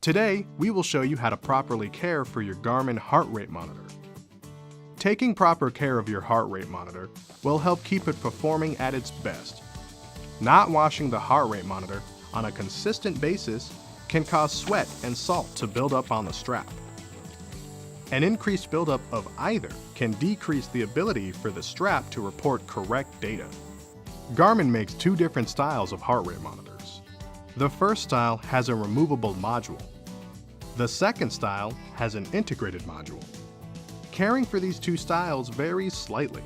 Today, we will show you how to properly care for your Garmin heart rate monitor. Taking proper care of your heart rate monitor will help keep it performing at its best. Not washing the heart rate monitor on a consistent basis can cause sweat and salt to build up on the strap. An increased buildup of either can decrease the ability for the strap to report correct data. Garmin makes two different styles of heart rate monitors. The first style has a removable module. The second style has an integrated module. Caring for these two styles varies slightly.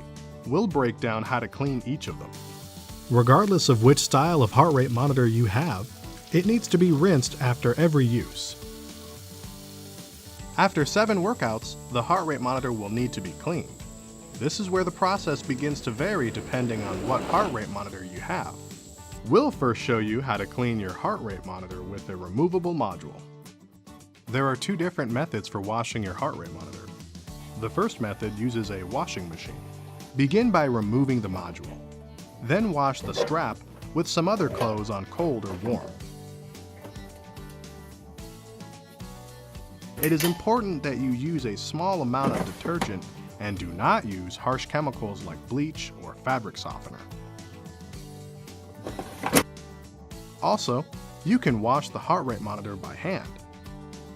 We'll break down how to clean each of them. Regardless of which style of heart rate monitor you have, it needs to be rinsed after every use. After 7 workouts, the heart rate monitor will need to be cleaned. This is where the process begins to vary depending on what heart rate monitor you have. We'll first show you how to clean your heart rate monitor with a removable module. There are two different methods for washing your heart rate monitor. The first method uses a washing machine. Begin by removing the module. Then wash the strap with some other clothes on cold or warm. It is important that you use a small amount of detergent and do not use harsh chemicals like bleach or fabric softener. Also, you can wash the heart rate monitor by hand.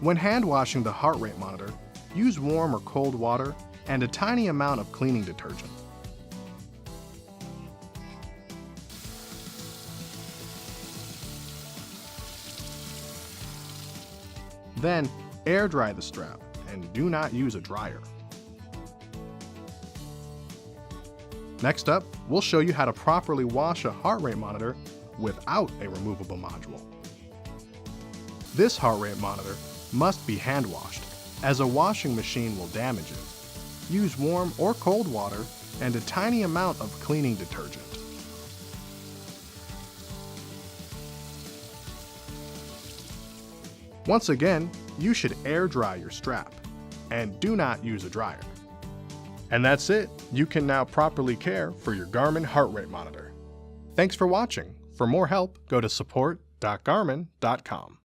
When hand washing the heart rate monitor, use warm or cold water and a tiny amount of cleaning detergent. Then, air dry the strap and do not use a dryer. Next up, we'll show you how to properly wash a heart rate monitor without a removable module. This heart rate monitor must be hand washed, as a washing machine will damage it. Use warm or cold water and a tiny amount of cleaning detergent. Once again, you should air dry your strap, and do not use a dryer. And that's it. You can now properly care for your Garmin heart rate monitor. Thanks for watching. For more help, go to support.garmin.com.